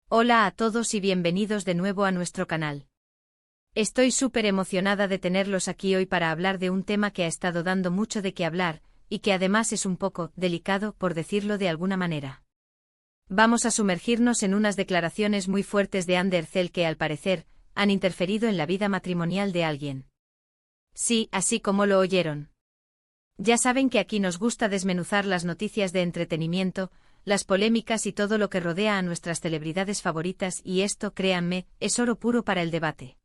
Hola a todos y bienvenidos de nuevo a nuestro canal. Estoy súper emocionada de tenerlos aquí hoy para hablar de un tema que ha estado dando mucho de qué hablar, y que además es un poco delicado, por decirlo de alguna manera. Vamos a sumergirnos en unas declaraciones muy fuertes de Ander Zell que, al parecer, han interferido en la vida matrimonial de alguien. Sí, así como lo oyeron. Ya saben que aquí nos gusta desmenuzar las noticias de entretenimiento, las polémicas y todo lo que rodea a nuestras celebridades favoritas, y esto, créanme, es oro puro para el debate.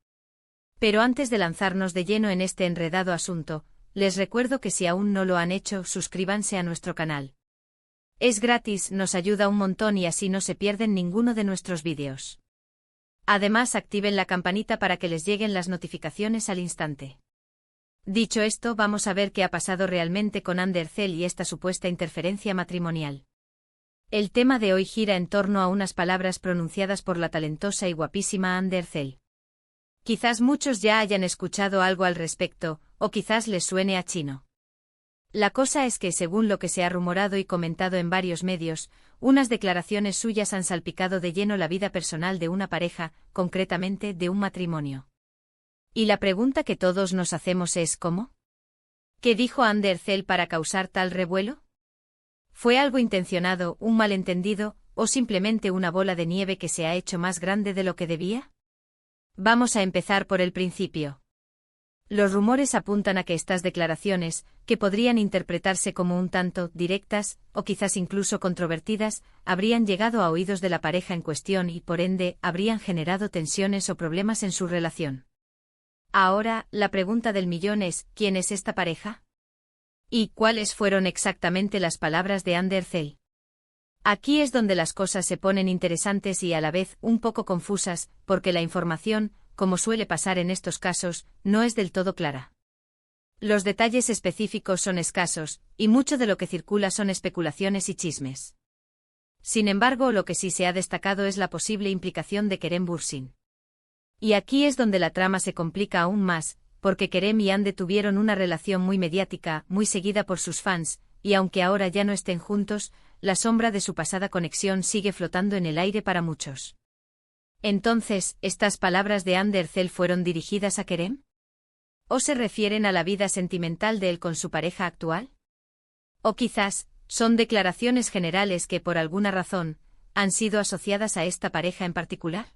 Pero antes de lanzarnos de lleno en este enredado asunto, les recuerdo que si aún no lo han hecho, suscríbanse a nuestro canal. Es gratis, nos ayuda un montón y así no se pierden ninguno de nuestros vídeos. Además, activen la campanita para que les lleguen las notificaciones al instante. Dicho esto, vamos a ver qué ha pasado realmente con Ander Zell y esta supuesta interferencia matrimonial. El tema de hoy gira en torno a unas palabras pronunciadas por la talentosa y guapísima Ander Zell. Quizás muchos ya hayan escuchado algo al respecto, o quizás les suene a chino. La cosa es que, según lo que se ha rumorado y comentado en varios medios, unas declaraciones suyas han salpicado de lleno la vida personal de una pareja, concretamente de un matrimonio. Y la pregunta que todos nos hacemos es ¿cómo? ¿Qué dijo Ander Zell para causar tal revuelo? ¿Fue algo intencionado, un malentendido, o simplemente una bola de nieve que se ha hecho más grande de lo que debía? Vamos a empezar por el principio. Los rumores apuntan a que estas declaraciones, que podrían interpretarse como un tanto directas, o quizás incluso controvertidas, habrían llegado a oídos de la pareja en cuestión y, por ende, habrían generado tensiones o problemas en su relación. Ahora, la pregunta del millón es, ¿quién es esta pareja? ¿Y cuáles fueron exactamente las palabras de Ander Zell? Aquí es donde las cosas se ponen interesantes y a la vez un poco confusas, porque la información, como suele pasar en estos casos, no es del todo clara. Los detalles específicos son escasos, y mucho de lo que circula son especulaciones y chismes. Sin embargo, lo que sí se ha destacado es la posible implicación de Kerem Bürsin. Y aquí es donde la trama se complica aún más, porque Kerem y Ande tuvieron una relación muy mediática, muy seguida por sus fans, y aunque ahora ya no estén juntos, la sombra de su pasada conexión sigue flotando en el aire para muchos. Entonces, ¿estas palabras de Ander Zell fueron dirigidas a Kerem? ¿O se refieren a la vida sentimental de él con su pareja actual? O quizás, son declaraciones generales que por alguna razón, han sido asociadas a esta pareja en particular?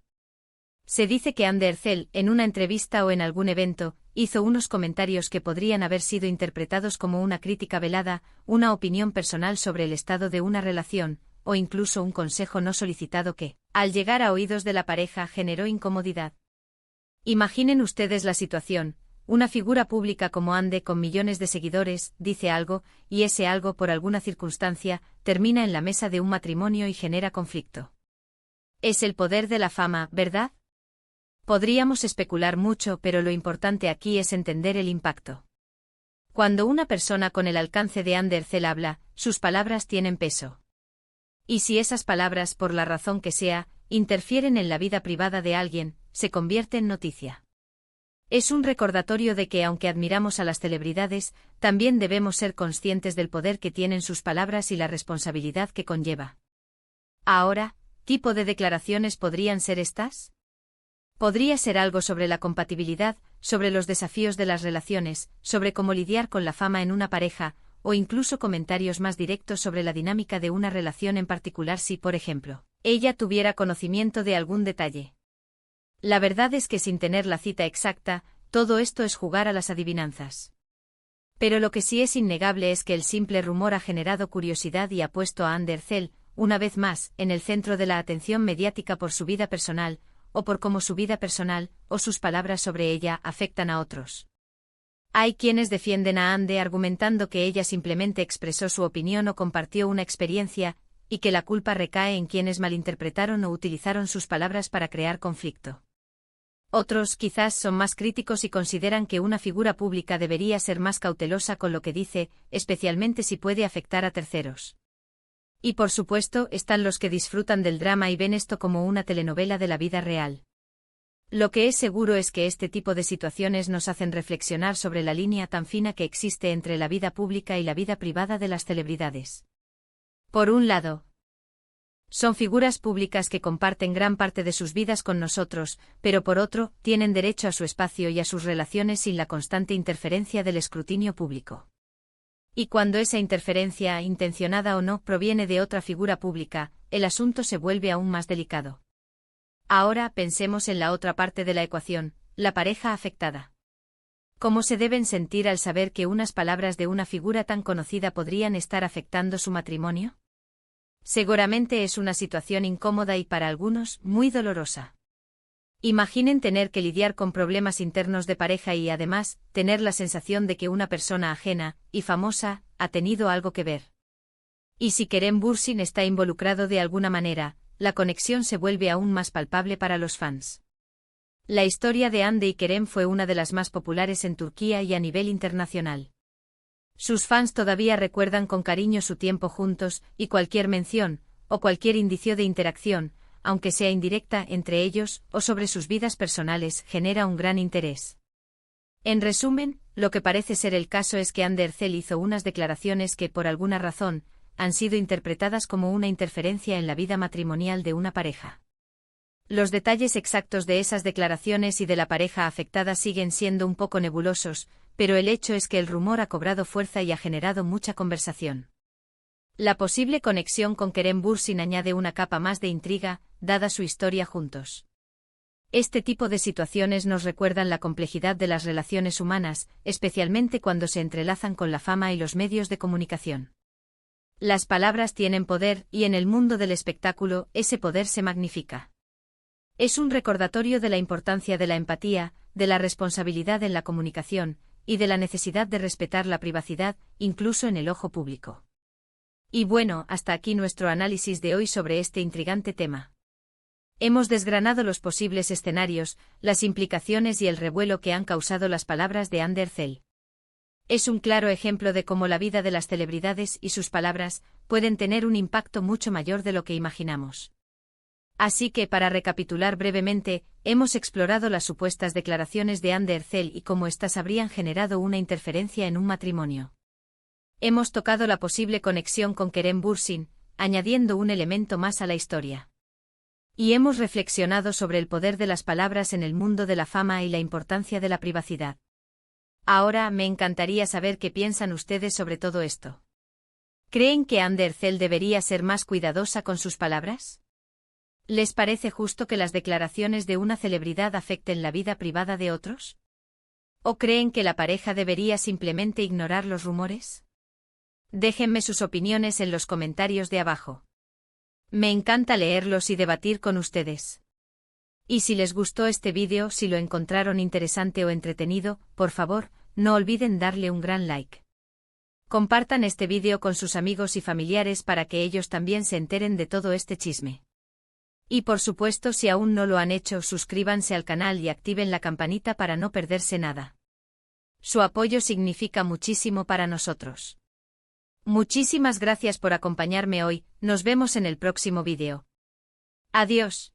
Se dice que Ander Zell, en una entrevista o en algún evento, hizo unos comentarios que podrían haber sido interpretados como una crítica velada, una opinión personal sobre el estado de una relación, o incluso un consejo no solicitado que, al llegar a oídos de la pareja, generó incomodidad. Imaginen ustedes la situación: una figura pública como Ande, con millones de seguidores, dice algo, y ese algo, por alguna circunstancia, termina en la mesa de un matrimonio y genera conflicto. Es el poder de la fama, ¿verdad? Podríamos especular mucho, pero lo importante aquí es entender el impacto. Cuando una persona con el alcance de Ander Zell habla, sus palabras tienen peso. Y si esas palabras, por la razón que sea, interfieren en la vida privada de alguien, se convierte en noticia. Es un recordatorio de que, aunque admiramos a las celebridades, también debemos ser conscientes del poder que tienen sus palabras y la responsabilidad que conlleva. Ahora, ¿qué tipo de declaraciones podrían ser estas? Podría ser algo sobre la compatibilidad, sobre los desafíos de las relaciones, sobre cómo lidiar con la fama en una pareja, o incluso comentarios más directos sobre la dinámica de una relación en particular si, por ejemplo, ella tuviera conocimiento de algún detalle. La verdad es que sin tener la cita exacta, todo esto es jugar a las adivinanzas. Pero lo que sí es innegable es que el simple rumor ha generado curiosidad y ha puesto a Ander Zell, una vez más, en el centro de la atención mediática por su vida personal, o por cómo su vida personal, o sus palabras sobre ella, afectan a otros. Hay quienes defienden a Ande argumentando que ella simplemente expresó su opinión o compartió una experiencia, y que la culpa recae en quienes malinterpretaron o utilizaron sus palabras para crear conflicto. Otros, quizás, son más críticos y consideran que una figura pública debería ser más cautelosa con lo que dice, especialmente si puede afectar a terceros. Y por supuesto, están los que disfrutan del drama y ven esto como una telenovela de la vida real. Lo que es seguro es que este tipo de situaciones nos hacen reflexionar sobre la línea tan fina que existe entre la vida pública y la vida privada de las celebridades. Por un lado, Son figuras públicas que comparten gran parte de sus vidas con nosotros, pero por otro, tienen derecho a su espacio y a sus relaciones sin la constante interferencia del escrutinio público. Y cuando esa interferencia, intencionada o no, proviene de otra figura pública, el asunto se vuelve aún más delicado. Ahora pensemos en la otra parte de la ecuación, la pareja afectada. ¿Cómo se deben sentir al saber que unas palabras de una figura tan conocida podrían estar afectando su matrimonio? Seguramente es una situación incómoda y para algunos, muy dolorosa. Imaginen tener que lidiar con problemas internos de pareja y además, tener la sensación de que una persona ajena, y famosa, ha tenido algo que ver. Y si Kerem Bürsin está involucrado de alguna manera, la conexión se vuelve aún más palpable para los fans. La historia de Hande y Kerem fue una de las más populares en Turquía y a nivel internacional. Sus fans todavía recuerdan con cariño su tiempo juntos, y cualquier mención, o cualquier indicio de interacción, aunque sea indirecta entre ellos, o sobre sus vidas personales, genera un gran interés. En resumen, lo que parece ser el caso es que Hande Erçel hizo unas declaraciones que, por alguna razón, han sido interpretadas como una interferencia en la vida matrimonial de una pareja. Los detalles exactos de esas declaraciones y de la pareja afectada siguen siendo un poco nebulosos, pero el hecho es que el rumor ha cobrado fuerza y ha generado mucha conversación. La posible conexión con Kerem Bürsin añade una capa más de intriga, dada su historia juntos. Este tipo de situaciones nos recuerdan la complejidad de las relaciones humanas, especialmente cuando se entrelazan con la fama y los medios de comunicación. Las palabras tienen poder, y en el mundo del espectáculo, ese poder se magnifica. Es un recordatorio de la importancia de la empatía, de la responsabilidad en la comunicación, y de la necesidad de respetar la privacidad, incluso en el ojo público. Y bueno, hasta aquí nuestro análisis de hoy sobre este intrigante tema. Hemos desgranado los posibles escenarios, las implicaciones y el revuelo que han causado las palabras de Hande Erçel. Es un claro ejemplo de cómo la vida de las celebridades y sus palabras pueden tener un impacto mucho mayor de lo que imaginamos. Así que, para recapitular brevemente, hemos explorado las supuestas declaraciones de Hande Erçel y cómo éstas habrían generado una interferencia en un matrimonio. Hemos tocado la posible conexión con Kerem Bürsin, añadiendo un elemento más a la historia. Y hemos reflexionado sobre el poder de las palabras en el mundo de la fama y la importancia de la privacidad. Ahora me encantaría saber qué piensan ustedes sobre todo esto. ¿Creen que Hande Erçel debería ser más cuidadosa con sus palabras? ¿Les parece justo que las declaraciones de una celebridad afecten la vida privada de otros? ¿O creen que la pareja debería simplemente ignorar los rumores? Déjenme sus opiniones en los comentarios de abajo. Me encanta leerlos y debatir con ustedes. Y si les gustó este vídeo, si lo encontraron interesante o entretenido, por favor, no olviden darle un gran like. Compartan este vídeo con sus amigos y familiares para que ellos también se enteren de todo este chisme. Y por supuesto, si aún no lo han hecho, suscríbanse al canal y activen la campanita para no perderse nada. Su apoyo significa muchísimo para nosotros. Muchísimas gracias por acompañarme hoy, nos vemos en el próximo vídeo. Adiós.